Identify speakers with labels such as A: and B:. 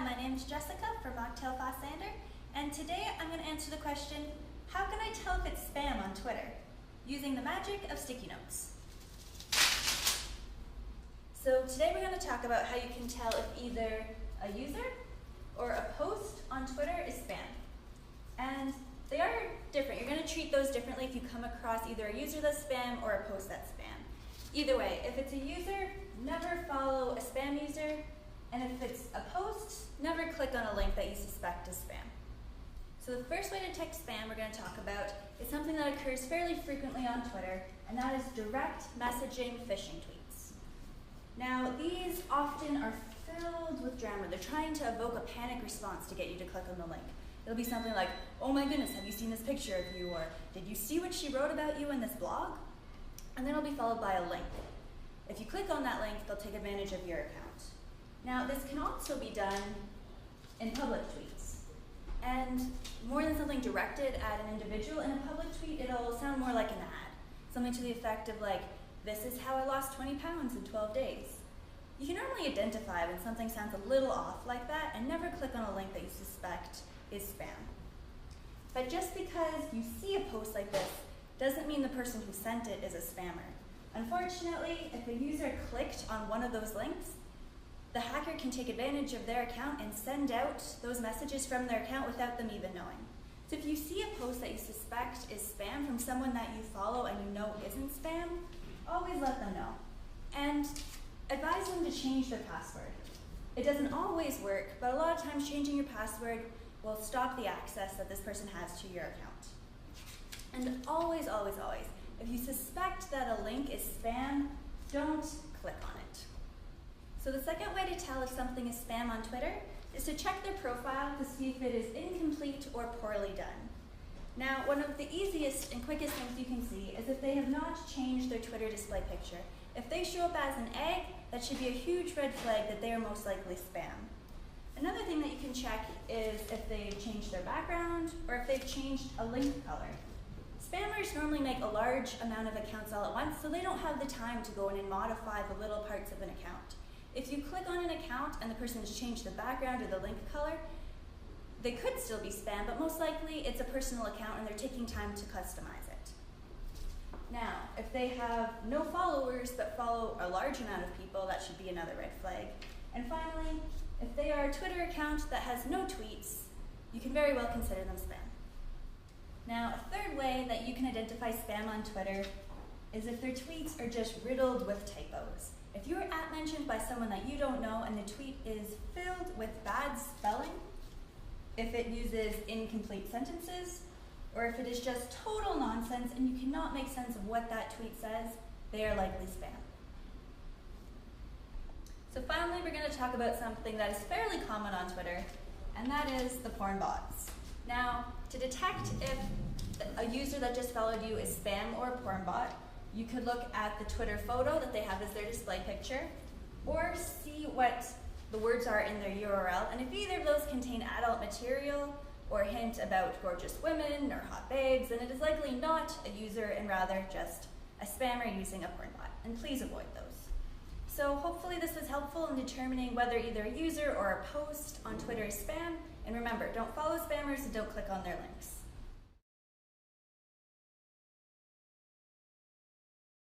A: my name is Jessica from Mocktail Fasssander, and today I'm going to answer the question, how can I tell if it's spam on Twitter? Using the magic of sticky notes. So today we're going to talk about how you can tell if either a user or a post on Twitter is spam. And they are different. You're going to treat those differently if you come across either a user that's spam or a post that's spam. Either way, if it's a user, never follow a spam user, and if it's a post, never click on a link that you suspect is spam. So the first way to detect spam we're going to talk about is something that occurs fairly frequently on Twitter, and that is direct messaging phishing tweets. Now, these often are filled with drama. They're trying to evoke a panic response to get you to click on the link. It'll be something like, oh my goodness, have you seen this picture of you? Or did you see what she wrote about you in this blog? And then it'll be followed by a link. If you click on that link, they'll take advantage of your account. Now, this can also be done in public tweets. And more than something directed at an individual, in a public tweet, it'll sound more like an ad. Something to the effect of like, this is how I lost 20 pounds in 12 days. You can normally identify when something sounds a little off like that and never click on a link that you suspect is spam. But just because you see a post like this doesn't mean the person who sent it is a spammer. Unfortunately, if a user clicked on one of those links, the hacker can take advantage of their account and send out those messages from their account without them even knowing. So if you see a post that you suspect is spam from someone that you follow and you know isn't spam, always let them know. And advise them to change their password. It doesn't always work, but a lot of times changing your password will stop the access that this person has to your account. And always, always, always, if you suspect that a link is spam, don't click on it. So the second way to tell if something is spam on Twitter is to check their profile to see if it is incomplete or poorly done. Now, one of the easiest and quickest things you can see is if they have not changed their Twitter display picture. If they show up as an egg, that should be a huge red flag that they are most likely spam. Another thing that you can check is if they've changed their background or if they've changed a link color. Spammers normally make a large amount of accounts all at once, so they don't have the time to go in and modify the little parts of an account. If you click on an account and the person has changed the background or the link color, they could still be spam, but most likely it's a personal account and they're taking time to customize it. Now, if they have no followers but follow a large amount of people, that should be another red flag. And finally, if they are a Twitter account that has no tweets, you can very well consider them spam. Now, a third way that you can identify spam on Twitter is if their tweets are just riddled with typos. If you're @mentioned by someone that you don't know and the tweet is filled with bad spelling, if it uses incomplete sentences, or if it is just total nonsense and you cannot make sense of what that tweet says, they are likely spam. So finally, we're going to talk about something that is fairly common on Twitter, and that is the porn bots. Now, to detect if a user that just followed you is spam or a porn bot, you could look at the Twitter photo that they have as their display picture, or see what the words are in their URL, and if either of those contain adult material or hint about gorgeous women or hot babes, then it is likely not a user and rather just a spammer using a porn bot, and please avoid those. So hopefully this was helpful in determining whether either a user or a post on Twitter is spam, and remember, don't follow spammers and don't click on their links.